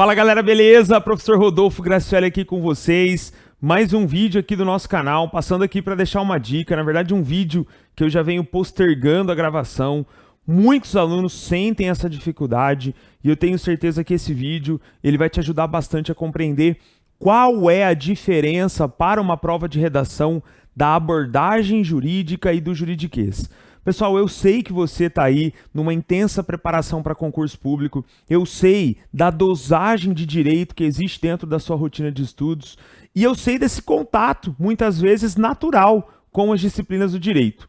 Fala galera, beleza? Professor Rodolfo Gracioli aqui com vocês. Mais um vídeo aqui do nosso canal, passando aqui para deixar uma dica, na verdade um vídeo que eu já venho postergando a gravação. Muitos alunos sentem essa dificuldade e eu tenho certeza que esse vídeo ele vai te ajudar bastante a compreender qual é a diferença para uma prova de redação da abordagem jurídica e do juridiquês. Pessoal, eu sei que você está aí numa intensa preparação para concurso público, eu sei da dosagem de direito que existe dentro da sua rotina de estudos e eu sei desse contato, muitas vezes natural, com as disciplinas do direito.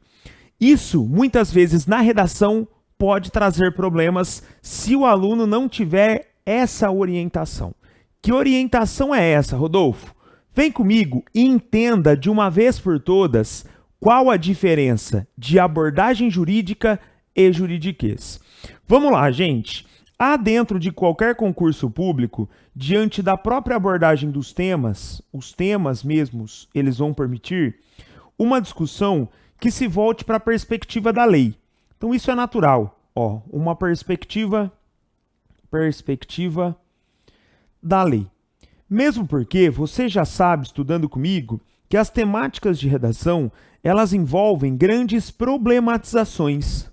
Isso, muitas vezes, na redação, pode trazer problemas se o aluno não tiver essa orientação. Que orientação é essa, Rodolfo? Vem comigo e entenda de uma vez por todas qual a diferença de abordagem jurídica e juridiquês. Vamos lá, gente. Há dentro de qualquer concurso público, diante da própria abordagem dos temas, os temas mesmos, eles vão permitir uma discussão que se volte para a perspectiva da lei. Então isso é natural, ó, uma perspectiva da lei. Mesmo porque você já sabe, estudando comigo, que as temáticas de redação, elas envolvem grandes problematizações.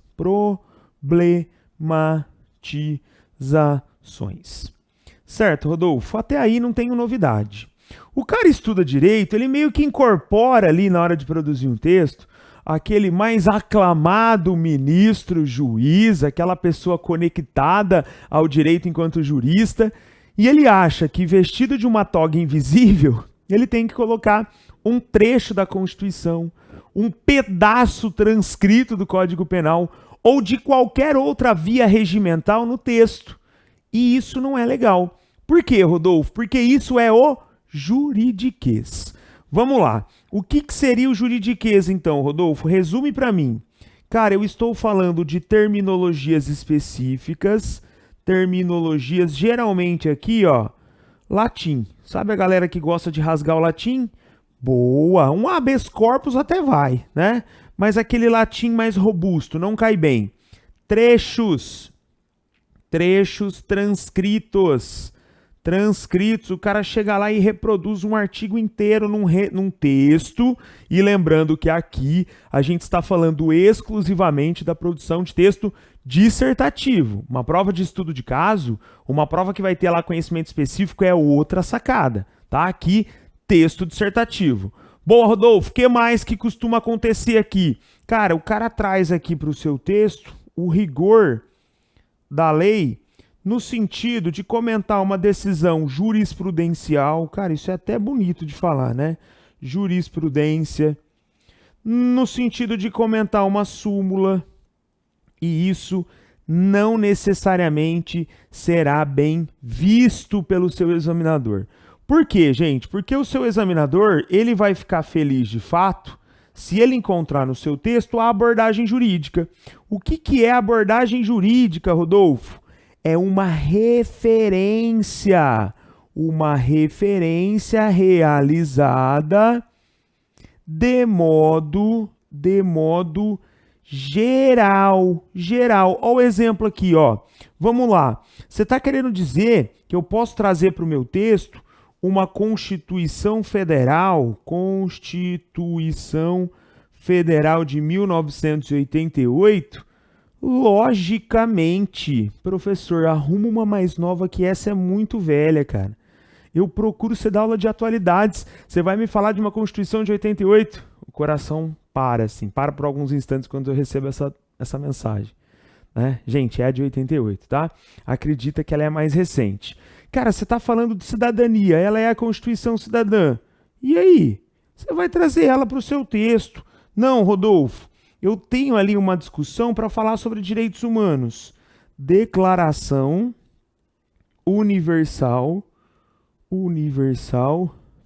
Certo, Rodolfo? Até aí não tenho novidade. O cara estuda direito, ele meio que incorpora ali na hora de produzir um texto aquele mais aclamado ministro, juiz, aquela pessoa conectada ao direito enquanto jurista, e ele acha que vestido de uma toga invisível, ele tem que colocar um trecho da Constituição, um pedaço transcrito do Código Penal ou de qualquer outra via regimental no texto. E isso não é legal. Por quê, Rodolfo? Porque isso é o juridiquês. Vamos lá. O que seria o juridiquês, então, Rodolfo? Resume para mim. Cara, eu estou falando de terminologias específicas, terminologias geralmente aqui, ó, latim. Sabe a galera que gosta de rasgar o latim? Boa, um habeas corpus até vai, né? Mas aquele latim mais robusto, não cai bem. Trechos transcritos, o cara chega lá e reproduz um artigo inteiro num texto, e lembrando que aqui a gente está falando exclusivamente da produção de texto dissertativo. Uma prova de estudo de caso, uma prova que vai ter lá conhecimento específico é outra sacada, tá? Aqui, texto dissertativo. Boa, Rodolfo, o que mais que costuma acontecer aqui? Cara, o cara traz aqui para o seu texto o rigor da lei no sentido de comentar uma decisão jurisprudencial. Cara, isso é até bonito de falar, né? Jurisprudência. No sentido de comentar uma súmula. E isso não necessariamente será bem visto pelo seu examinador. Por quê, gente? Porque o seu examinador, ele vai ficar feliz de fato se ele encontrar no seu texto a abordagem jurídica. O que é a abordagem jurídica, Rodolfo? É uma referência realizada de modo geral. Olha o exemplo aqui, ó. Vamos lá. Você está querendo dizer que eu posso trazer para o meu texto uma Constituição Federal de 1988? Logicamente, professor, arruma uma mais nova que essa é muito velha, cara. Eu procuro você dar aula de atualidades. Você vai me falar de uma Constituição de 88? O coração para, assim, para por alguns instantes quando eu recebo essa mensagem. Né? Gente, é de 88, tá? Acredita que ela é mais recente. Cara, você está falando de cidadania, ela é a Constituição Cidadã. E aí? Você vai trazer ela para o seu texto. Não, Rodolfo, eu tenho ali uma discussão para falar sobre direitos humanos. Declaração Universal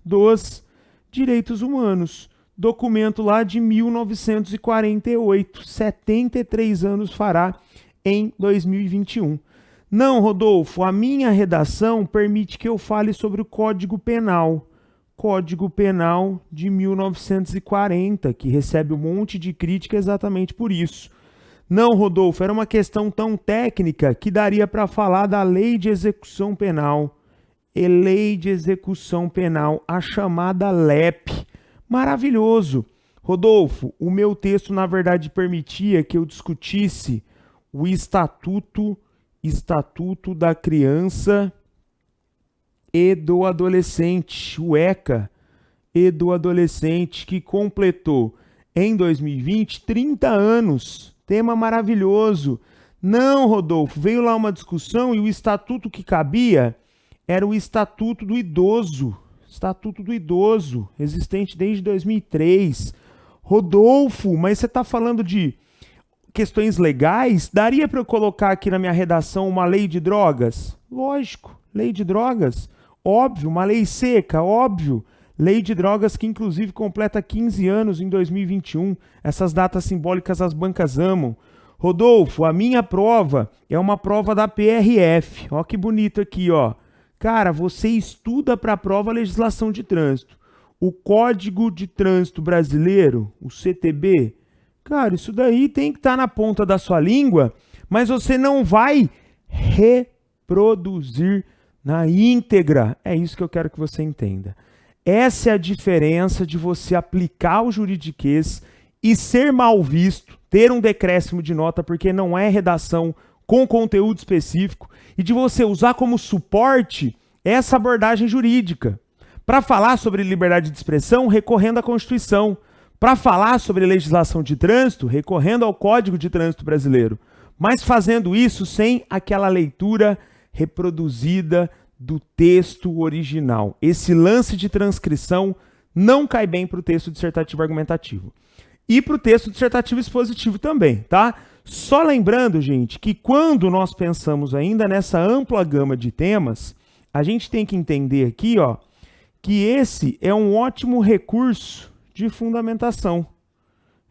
dos Direitos Humanos. Documento lá de 1948. 73 anos fará em 2021. Não, Rodolfo, a minha redação permite que eu fale sobre o Código Penal. Código Penal de 1940, que recebe um monte de crítica exatamente por isso. Não, Rodolfo, era uma questão tão técnica que daria para falar da Lei de Execução Penal. é Lei de Execução Penal, a chamada LEP. Maravilhoso. Rodolfo, o meu texto, na verdade, permitia que eu discutisse o Estatuto da Criança e do Adolescente, o ECA, e do Adolescente, que completou em 2020 30 anos. Tema maravilhoso. Não, Rodolfo, veio lá uma discussão e o estatuto que cabia era o Estatuto do Idoso. Estatuto do Idoso, existente desde 2003. Rodolfo, mas você está falando de questões legais? Daria para eu colocar aqui na minha redação uma lei de drogas? Lógico, lei de drogas. Óbvio, uma lei seca, óbvio. Lei de drogas que inclusive completa 15 anos em 2021. Essas datas simbólicas as bancas amam. Rodolfo, a minha prova é uma prova da PRF. Ó que bonito aqui, ó. Cara, você estuda para a prova a legislação de trânsito. O Código de Trânsito Brasileiro, o CTB, cara, isso daí tem que estar na ponta da sua língua, mas você não vai reproduzir na íntegra. É isso que eu quero que você entenda. Essa é a diferença de você aplicar o juridiquês e ser mal visto, ter um decréscimo de nota porque não é redação com conteúdo específico, e de você usar como suporte essa abordagem jurídica. Para falar sobre liberdade de expressão, recorrendo à Constituição. Para falar sobre legislação de trânsito, recorrendo ao Código de Trânsito Brasileiro. Mas fazendo isso sem aquela leitura reproduzida do texto original. Esse lance de transcrição não cai bem para o texto dissertativo argumentativo. E para o texto dissertativo expositivo também, tá? Só lembrando, gente, que quando nós pensamos ainda nessa ampla gama de temas, a gente tem que entender aqui, ó, que esse é um ótimo recurso de fundamentação.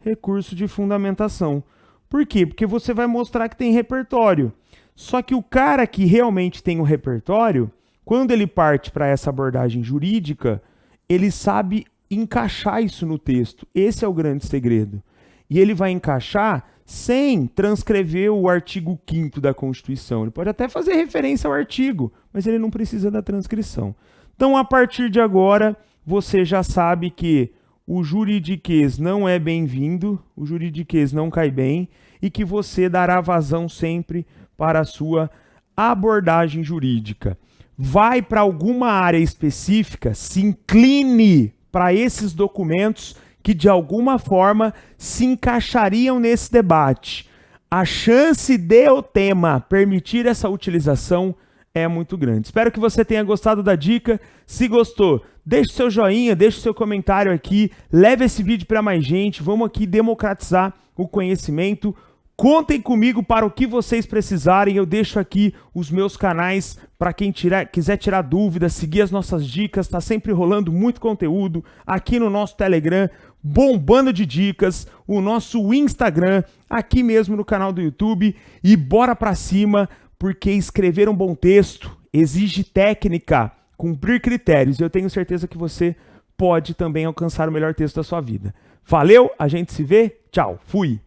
Recurso de fundamentação. Por quê? Porque você vai mostrar que tem repertório. Só que o cara que realmente tem o repertório, quando ele parte para essa abordagem jurídica, ele sabe encaixar isso no texto. Esse é o grande segredo. E ele vai encaixar sem transcrever o artigo 5º da Constituição. Ele pode até fazer referência ao artigo, mas ele não precisa da transcrição. Então, a partir de agora, você já sabe que o juridiquês não é bem-vindo, o juridiquês não cai bem, e que você dará vazão sempre para a sua abordagem jurídica. Vai para alguma área específica, se incline para esses documentos que de alguma forma se encaixariam nesse debate. A chance de o tema permitir essa utilização é muito grande. Espero que você tenha gostado da dica. Se gostou, deixe seu joinha, deixe seu comentário aqui, leve esse vídeo para mais gente, vamos aqui democratizar o conhecimento. Contem comigo para o que vocês precisarem, eu deixo aqui os meus canais para quem quiser tirar dúvidas, seguir as nossas dicas, está sempre rolando muito conteúdo aqui no nosso Telegram, bombando de dicas, o nosso Instagram, aqui mesmo no canal do YouTube, e bora para cima, porque escrever um bom texto exige técnica, cumprir critérios, e eu tenho certeza que você pode também alcançar o melhor texto da sua vida. Valeu, a gente se vê, tchau, fui!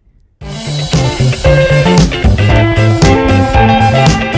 Thank you.